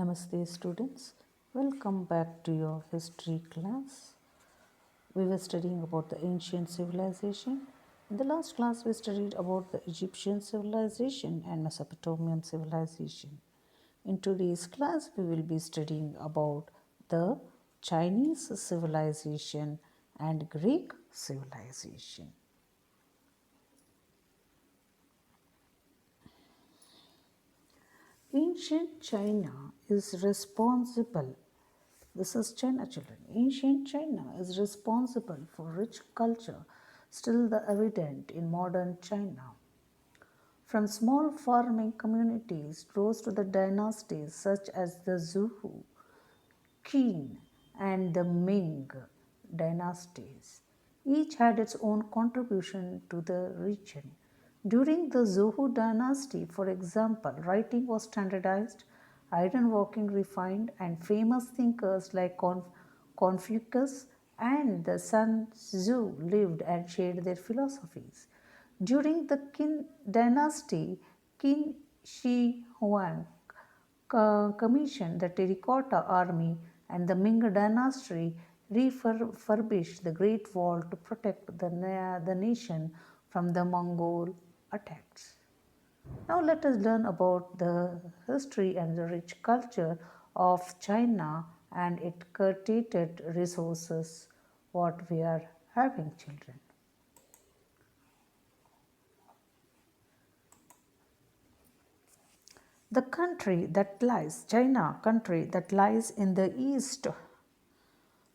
Namaste students, welcome back to your history class. We were studying about the ancient civilization. In the last class we studied about the Egyptian civilization and Mesopotamian civilization. In today's class we will be studying about the Chinese civilization and Greek civilization. Ancient China is responsible. This is China, children. Ancient China is responsible for rich culture still evident in modern China. From small farming communities rose to the dynasties such as the Zhou, Qin, and the Ming dynasties. Each had its own contribution to the region. During the Zhou dynasty, for example, writing was standardized, ironworking refined, and famous thinkers like Confucius and the Sun Tzu lived and shared their philosophies. During the Qin dynasty, Qin Shi Huang commissioned the Terracotta Army, and the Ming dynasty refurbished the Great Wall to protect the nation from the Mongol attacks. Now let us learn about the history and the rich culture of China and its curtated resources, what we are having, children. The country that lies, China country that lies in the east,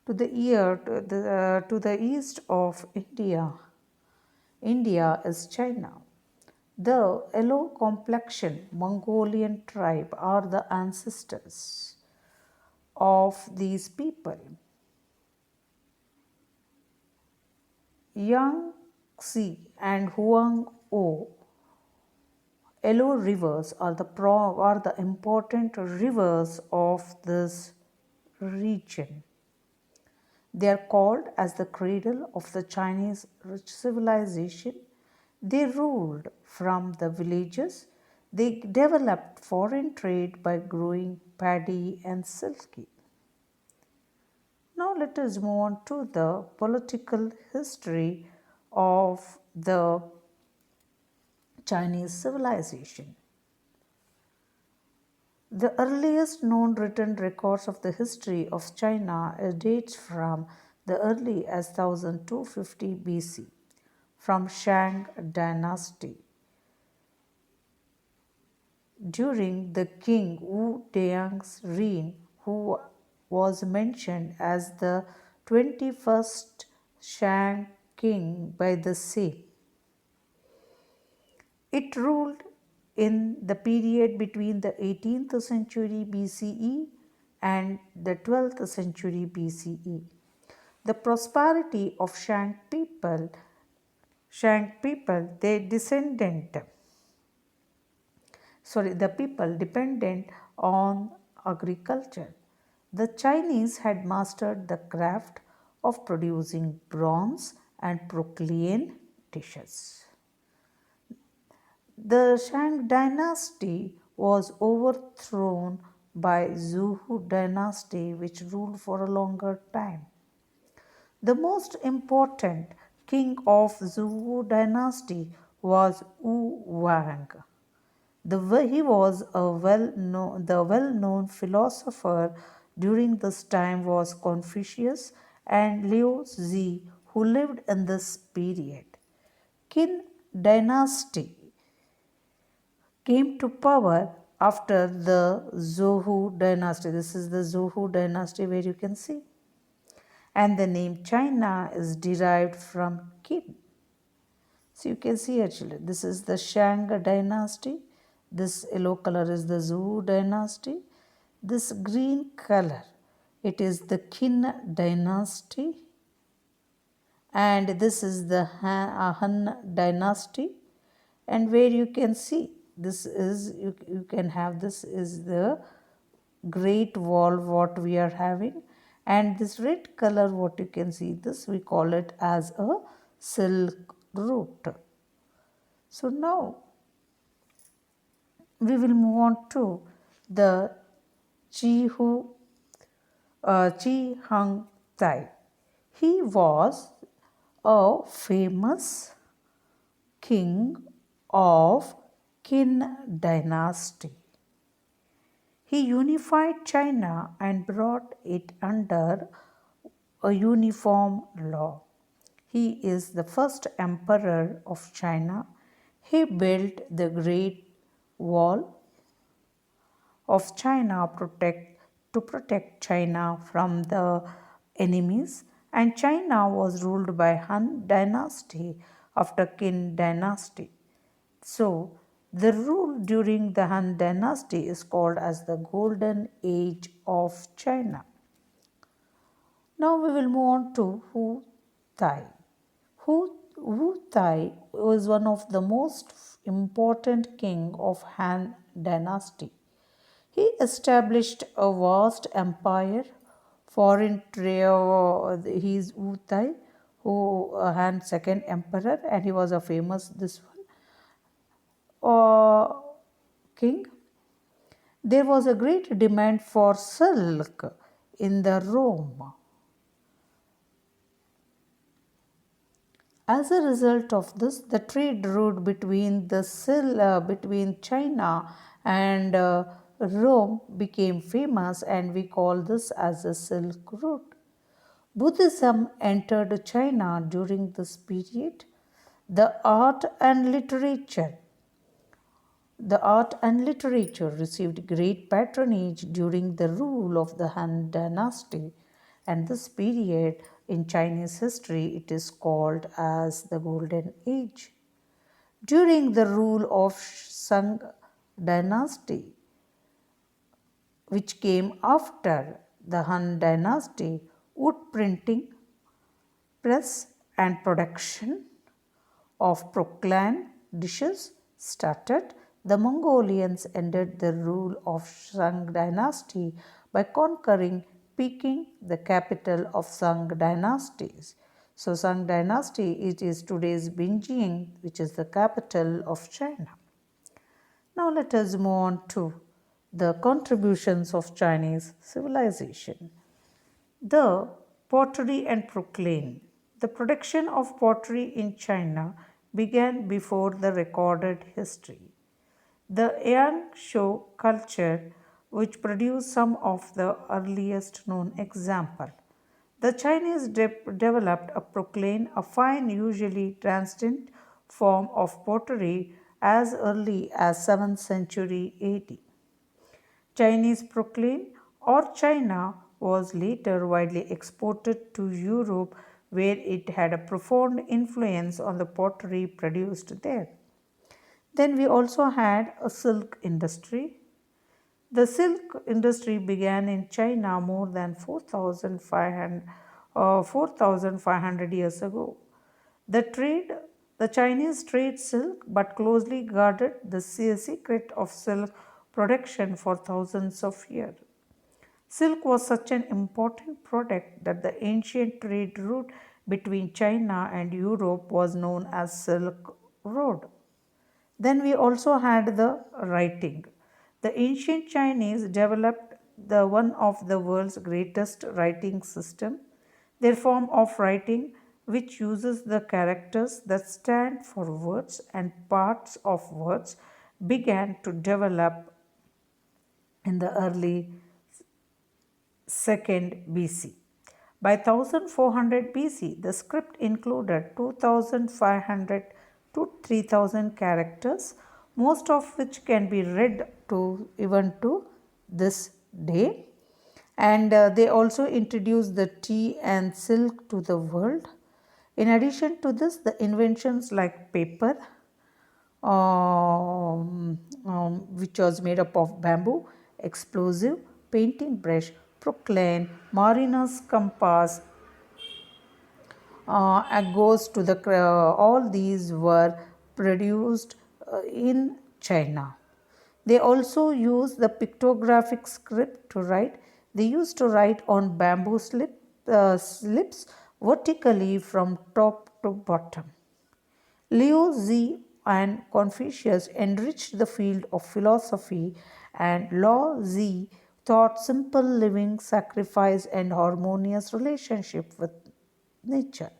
to the east of India. India is China. The yellow complexion Mongolian tribe are the ancestors of these people. Yangtze and Huanghe Yellow rivers are the important rivers of this region. They are called as the cradle of the Chinese rich civilization. They ruled from the villages. They developed foreign trade by growing paddy and silky. Now let us move on to the political history of the Chinese civilization. The earliest known written records of the history of China dates from the early as 1250 BC, from Shang dynasty. During the king Wu Deang's reign, who was mentioned as the 21st Shang king by the same. It ruled in the period between the 18th century BCE and the 12th century BCE. The prosperity of Shang people, the people dependent on agriculture. The Chinese had mastered the craft of producing bronze and porcelain dishes. The Shang dynasty was overthrown by Zhou dynasty, which ruled for a longer time. The most important king of Zhou dynasty was Wu Wang. He was the well-known philosopher during this time was Confucius and Liu Zi, who lived in this period. Qin dynasty came to power after the Zhou dynasty. This is the Zhou dynasty where you can see. And the name China is derived from Qin. So you can see actually this is the Shang dynasty. This yellow color is the Zhou dynasty. This green color, it is the Qin dynasty. And this is the Han dynasty. And where you can see this is, you can have this is the Great Wall what we are having. And this red color what you can see, this we call it as a Silk Route. So now we will move on to the Chi, Hu, Chi Hung Tai. He was a famous king of Qin dynasty. He unified China and brought it under a uniform law. He is the first emperor of China. He built the Great Wall of China to protect China from the enemies, and China was ruled by Han dynasty after Qin dynasty. So, the rule during the Han dynasty is called as the Golden Age of China. Now we will move on to Hu Tai. Wu Tai was one of the most important king of Han dynasty. He established a vast empire, foreign trade. He is Wu Tai, who Han second emperor, and he was a famous this one king. There was a great demand for silk in the Rome. As a result of this, the trade route between China and Rome became famous, and we call this as the Silk Route. Buddhism entered China during this period. The art and literature the art and literature received great patronage during the rule of the Han dynasty, and this period in Chinese history it is called as the Golden Age. During the rule of Sung dynasty, which came after the Han dynasty, wood printing, press, and production of porcelain dishes started. The Mongolians ended the rule of Sung dynasty by conquering Peking, the capital of Sung dynasties. So Sung dynasty it is today's Beijing, which is the capital of China. Now let us move on to the contributions of Chinese civilization. The pottery and porcelain. The production of pottery in China began before the recorded history. The Yangshuo culture, which produced some of the earliest known example. The Chinese developed a porcelain, a fine, usually transient form of pottery as early as 7th century AD. Chinese porcelain or China was later widely exported to Europe, where it had a profound influence on the pottery produced there. Then we also had a silk industry. The silk industry began in China more than 4,500 years ago. The trade, the Chinese trade silk but closely guarded the secret of silk production for thousands of years. Silk was such an important product that the ancient trade route between China and Europe was known as Silk Road. Then we also had the writing. The ancient Chinese developed the one of the world's greatest writing system. Their form of writing, which uses the characters that stand for words and parts of words, began to develop in the early 2nd BC. By 1400 BC, the script included 2500 to 3000 characters, most of which can be read to even to this day. And they also introduced the tea and silk to the world. In addition to this, the inventions like paper, which was made up of bamboo, explosive, painting brush, porcelain, mariner's compass, goes to the all these were produced in China. They also use the pictographic script to write. They used to write on bamboo slips vertically from top to bottom. Liu Zi and Confucius enriched the field of philosophy, and Lao Tzu taught simple living, sacrifice, and harmonious relationship with nature.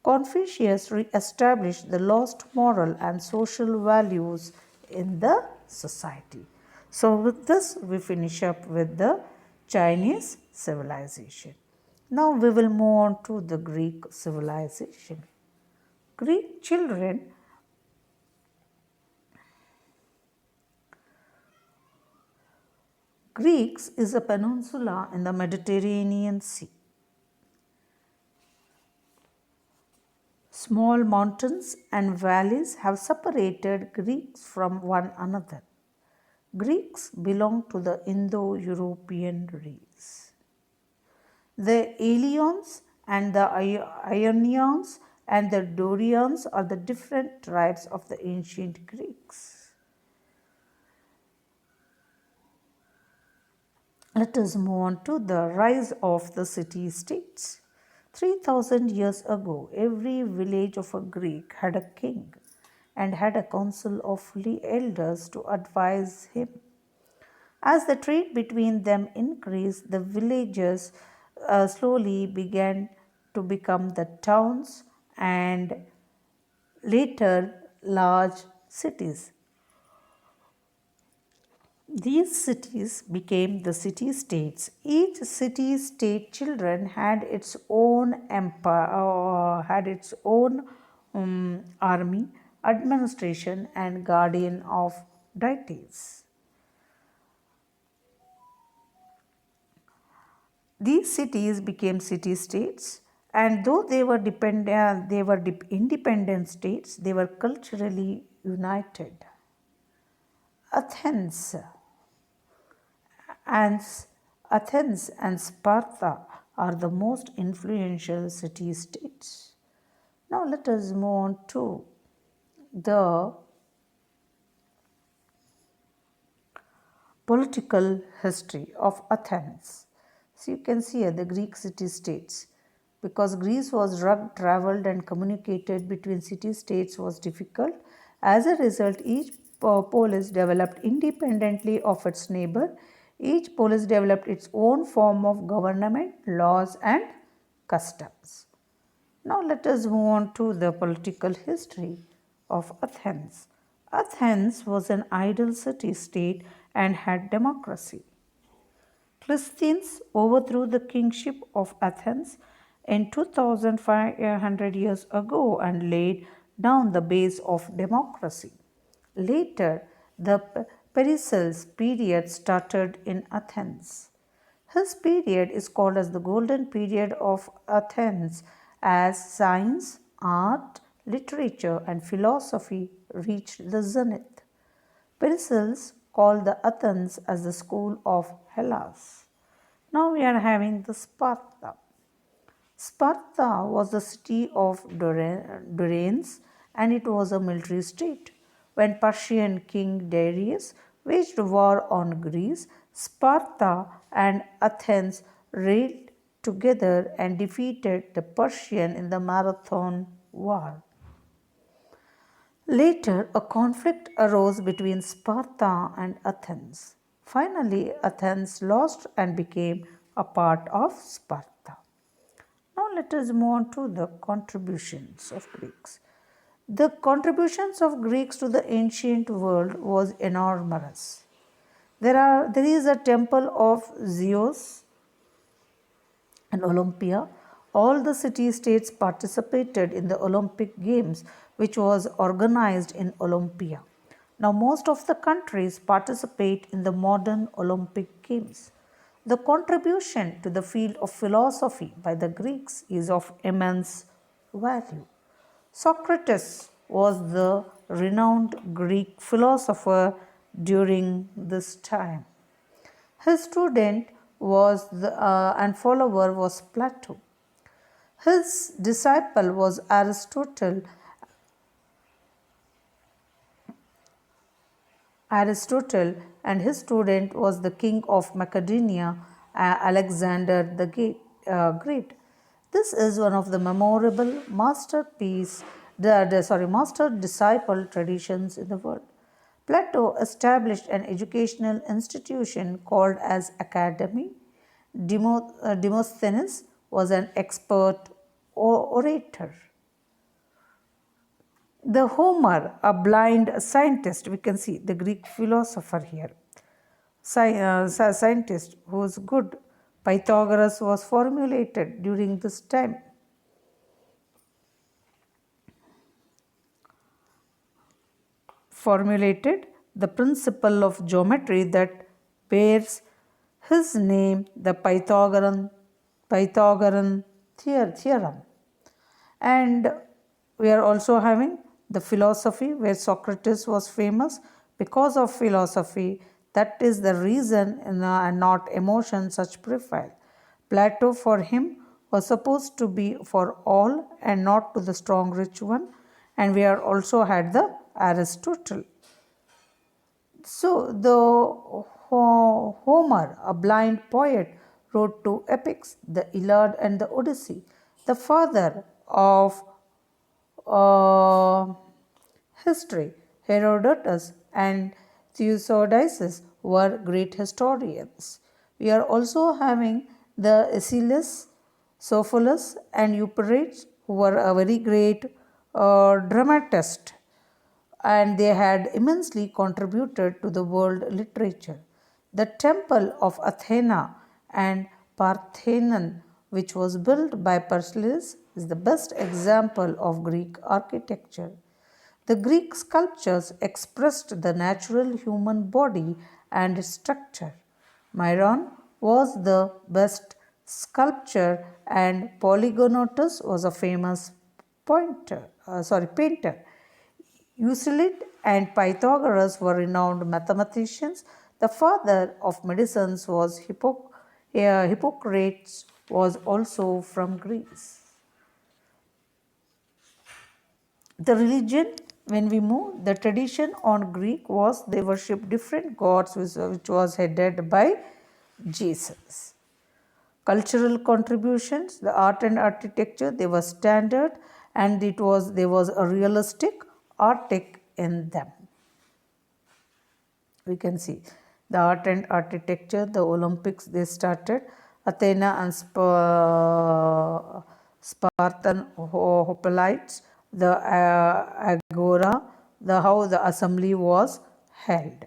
Confucius re-established the lost moral and social values in the society. So, with this, we finish up with the Chinese civilization. Now, we will move on to the Greek civilization. Greek children Greeks is a peninsula in the Mediterranean Sea. Small mountains and valleys have separated Greeks from one another. Greeks belong to the Indo-European race. The Eleans and the Ionians and the Dorians are the different tribes of the ancient Greeks. Let us move on to the rise of the city-states. 3000 years ago, every village of a Greek had a king and had a council of elders to advise him. As the trade between them increased, the villages slowly began to become the towns and later large cities. These cities became the city states. Each city state children had its own empire, had its own army, administration, and guardian of deities. These cities became city states, and though independent states, they were culturally united. Athens and Athens and Sparta are the most influential city states. Now let us move on to the political history of Athens. So you can see here the Greek city states. Because Greece was rugged, traveled, and communicated between city states was difficult. As a result, each polis developed independently of its neighbor. Each polis developed its own form of government, laws, and customs. Now let us move on to the political history of Athens. Athens was an idle city state and had democracy. Clisthenes overthrew the kingship of Athens in 2500 years ago and laid down the base of democracy. Later, the Pericles period started in Athens. His period is called as the golden period of Athens as science, art, literature, and philosophy reached the zenith. Pericles called the Athens as the school of Hellas. Now we are having the Sparta. Sparta was the city of Dorians and it was a military state. When Persian king Darius waged war on Greece, Sparta and Athens rallied together and defeated the Persian in the Marathon War. Later, a conflict arose between Sparta and Athens. Finally, Athens lost and became a part of Sparta. Now, let us move on to the contributions of Greeks. The contributions of Greeks to the ancient world was enormous. There is a temple of Zeus and Olympia. All the city states participated in the Olympic Games, which was organized in Olympia. Now, most of the countries participate in the modern Olympic Games. The contribution to the field of philosophy by the Greeks is of immense value. Socrates was the renowned Greek philosopher during this time. His student and follower was Plato. His disciple was Aristotle. Aristotle and his student was the king of Macedonia, Alexander the Great. This is one of the memorable master disciple traditions in the world. Plato established an educational institution called as academy. Demosthenes was an expert orator. The Homer, a blind scientist, we can see the Greek philosopher here, scientist who was good. Pythagoras was formulated during this time. Formulated the principle of geometry that bears his name, the Pythagorean theorem. And we are also having the philosophy, where Socrates was famous because of philosophy. That is the reason and not emotion such profile. Plato, for him, was supposed to be for all and not to the strong rich one. And we are also had the Aristotle. So the Homer, a blind poet, wrote two epics, the Iliad and the Odyssey. The father of history, Herodotus and Thucydides, were great historians. We are also having the Aeschylus, Sophocles, and Euphrates, who were a very great dramatist, and they had immensely contributed to the world literature. The temple of Athena and Parthenon, which was built by Pericles, is the best example of Greek architecture. The Greek sculptures expressed the natural human body and its structure. Myron was the best sculptor, and Polygonotus was a famous painter. Euclid and Pythagoras were renowned mathematicians. The father of medicine was Hippocrates, was also from Greece. The religion, when we move, the tradition on Greek was they worship different gods, which was headed by Jesus. Cultural contributions, the art and architecture, they were standard, and there was a realistic artic in them. We can see the art and architecture, the Olympics they started, Athena and Spartan hoplites, the agora, how the assembly was held.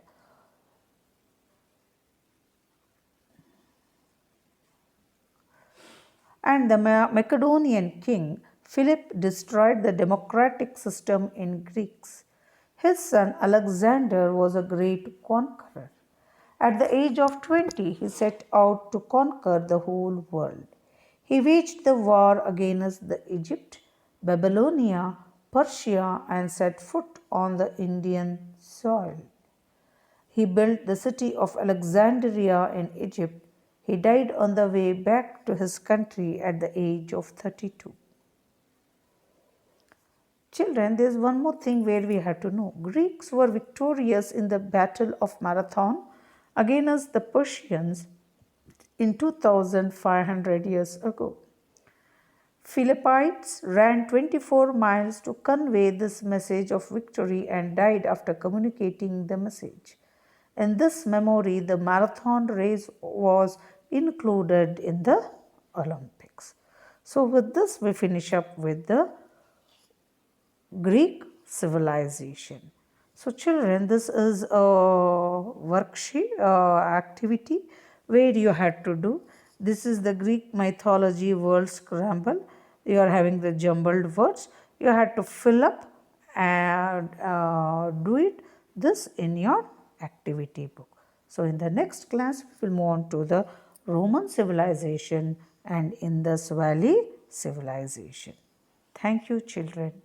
And the Macedonian king Philip destroyed the democratic system in Greece. His son Alexander was a great conqueror. At the age of 20, he set out to conquer the whole world. He waged the war against the Egypt, Babylonia, Persia, and set foot on the Indian soil. He built the city of Alexandria in Egypt. He died on the way back to his country at the age of 32. Children, there is one more thing where we have to know. Greeks were victorious in the Battle of Marathon against the Persians in 2500 years ago. Philippites ran 24 miles to convey this message of victory and died after communicating the message. In this memory, the marathon race was included in the Olympics. So, with this, we finish up with the Greek civilization. So, children, this is a worksheet activity where you had to do. This is the Greek mythology word scramble. You are having the jumbled words. You had to fill up and do it this in your activity book. So, in the next class, we will move on to the Roman civilization and Indus Valley civilization. Thank you, children.